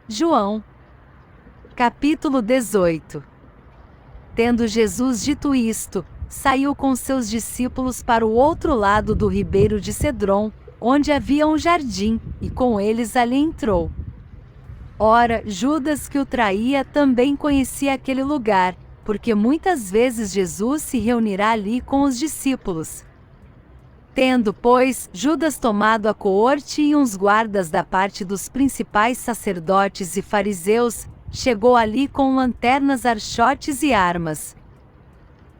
João. Capítulo 18. Tendo Jesus dito isto, saiu com seus discípulos para o outro lado do ribeiro de Cedron, onde havia um jardim, e com eles ali entrou. Ora, Judas, que o traía, também conhecia aquele lugar, porque muitas vezes Jesus se reunirá ali com os discípulos. Tendo, pois, Judas tomado a coorte e uns guardas da parte dos principais sacerdotes e fariseus, chegou ali com lanternas, archotes e armas.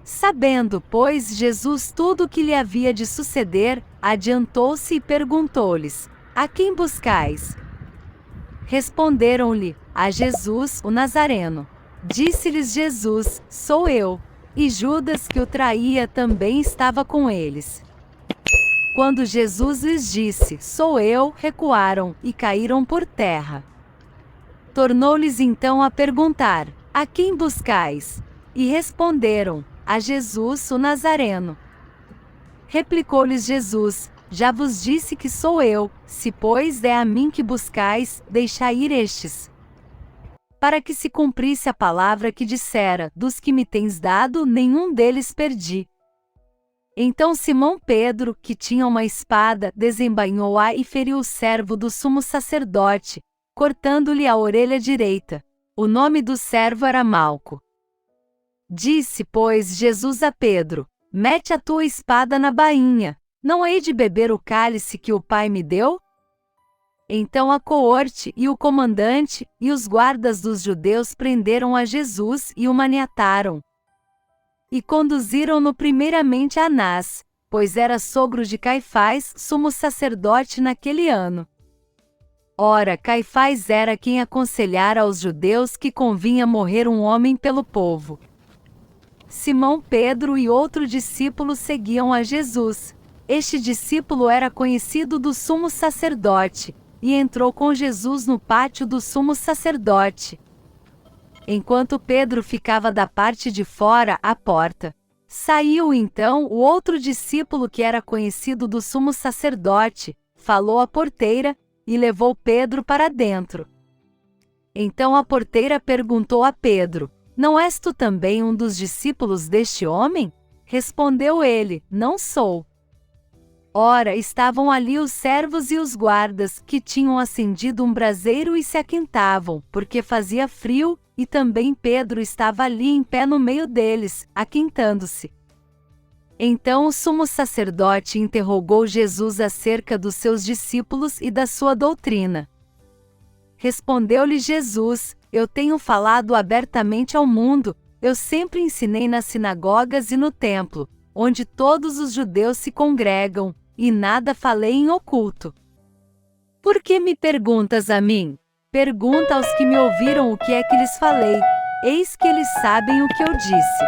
Sabendo, pois, Jesus tudo o que lhe havia de suceder, adiantou-se e perguntou-lhes: A quem buscais? Responderam-lhe: A Jesus, o Nazareno. Disse-lhes Jesus: Sou eu. E Judas, que o traía, também estava com eles. Quando Jesus lhes disse: Sou eu, recuaram e caíram por terra. Tornou-lhes então a perguntar: A quem buscais? E responderam: A Jesus, o Nazareno. Replicou-lhes Jesus: Já vos disse que sou eu, se pois é a mim que buscais, deixai ir estes. Para que se cumprisse a palavra que dissera: Dos que me tens dado, nenhum deles perdi. Então Simão Pedro, que tinha uma espada, desembainhou-a e feriu o servo do sumo sacerdote, cortando-lhe a orelha direita. O nome do servo era Malco. Disse, pois, Jesus a Pedro: Mete a tua espada na bainha. Não hei de beber o cálice que o Pai me deu? Então a coorte e o comandante e os guardas dos judeus prenderam a Jesus e o maniataram. E conduziram-no primeiramente a Anás, pois era sogro de Caifás, sumo sacerdote naquele ano. Ora, Caifás era quem aconselhara aos judeus que convinha morrer um homem pelo povo. Simão Pedro e outro discípulo seguiam a Jesus. Este discípulo era conhecido do sumo sacerdote, e entrou com Jesus no pátio do sumo sacerdote. Enquanto Pedro ficava da parte de fora, à porta. Saiu então o outro discípulo que era conhecido do sumo sacerdote, falou à porteira, e levou Pedro para dentro. Então a porteira perguntou a Pedro: Não és tu também um dos discípulos deste homem? Respondeu ele: Não sou. Ora, estavam ali os servos e os guardas, que tinham acendido um braseiro e se aquentavam, porque fazia frio, e também Pedro estava ali em pé no meio deles, aquentando-se. Então o sumo sacerdote interrogou Jesus acerca dos seus discípulos e da sua doutrina. Respondeu-lhe Jesus: Eu tenho falado abertamente ao mundo, eu sempre ensinei nas sinagogas e no templo, onde todos os judeus se congregam, e nada falei em oculto. Por que me perguntas a mim? Pergunta aos que me ouviram o que é que lhes falei, eis que eles sabem o que eu disse.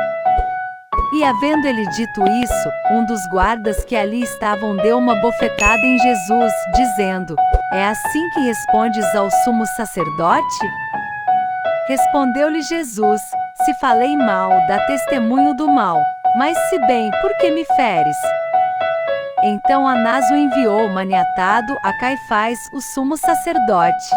E havendo ele dito isso, um dos guardas que ali estavam deu uma bofetada em Jesus, dizendo: É assim que respondes ao sumo sacerdote? Respondeu-lhe Jesus: Se falei mal, dá testemunho do mal, mas se bem, por que me feres? Então Anás o enviou maniatado a Caifás, o sumo sacerdote.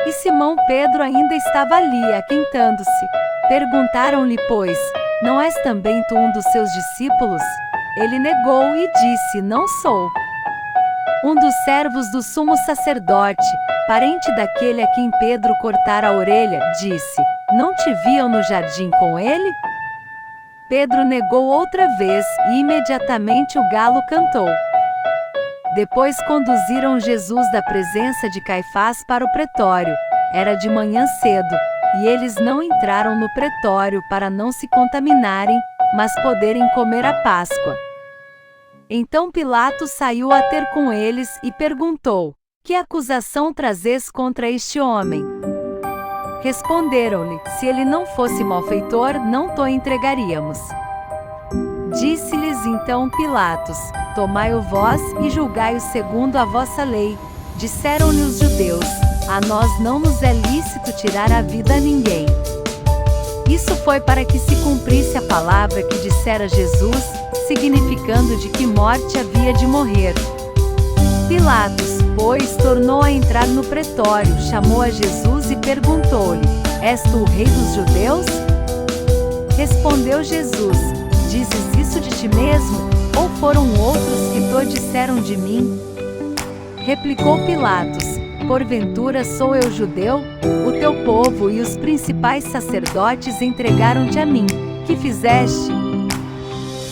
E Simão Pedro ainda estava ali, aquentando-se. Perguntaram-lhe, pois: Não és também tu um dos seus discípulos? Ele negou e disse: Não sou. Um dos servos do sumo sacerdote, parente daquele a quem Pedro cortara a orelha, disse: Não te viam no jardim com ele? Pedro negou outra vez, e imediatamente o galo cantou. Depois conduziram Jesus da presença de Caifás para o pretório. Era de manhã cedo, e eles não entraram no pretório para não se contaminarem, mas poderem comer a Páscoa. Então Pilatos saiu a ter com eles e perguntou: Que acusação trazes contra este homem? Responderam-lhe: Se ele não fosse malfeitor, não to entregaríamos. Disse-lhes então Pilatos: Tomai-o vós e julgai-o segundo a vossa lei. Disseram-lhe os judeus: A nós não nos é lícito tirar a vida a ninguém. Isso foi para que se cumprisse a palavra que dissera Jesus, significando de que morte havia de morrer. Pilatos, pois, tornou a entrar no pretório, chamou a Jesus e perguntou-lhe: És tu o rei dos judeus? Respondeu Jesus: Dizes isso de ti mesmo, ou foram outros que to disseram de mim? Replicou Pilatos: Porventura sou eu judeu? O teu povo e os principais sacerdotes entregaram-te a mim. Que fizeste?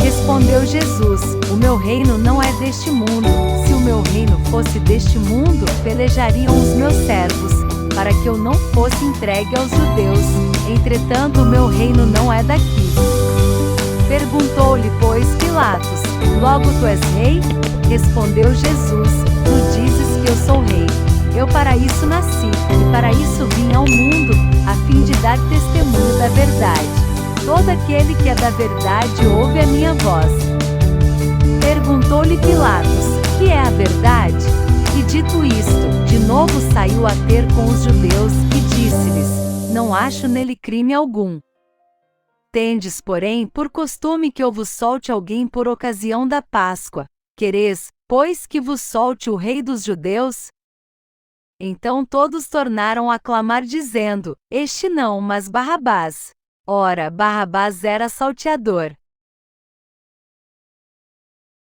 Respondeu Jesus: O meu reino não é deste mundo. Se o meu reino fosse deste mundo, pelejariam os meus servos, para que eu não fosse entregue aos judeus. Entretanto, o meu reino não é daqui. Perguntou-lhe, pois, Pilatos: Logo tu és rei? Respondeu Jesus: Tu dizes que eu sou rei. Eu para isso nasci, e para isso vim ao mundo, a fim de dar testemunho da verdade. Todo aquele que é da verdade ouve a minha voz. Perguntou-lhe Pilatos: Que é a verdade? E dito isto, de novo saiu a ter com os judeus, e disse-lhes: Não acho nele crime algum. Tendes, porém, por costume que eu vos solte alguém por ocasião da Páscoa. Quereis, pois, que vos solte o rei dos judeus? Então todos tornaram a clamar dizendo: Este não, mas Barrabás. Ora, Barrabás era salteador.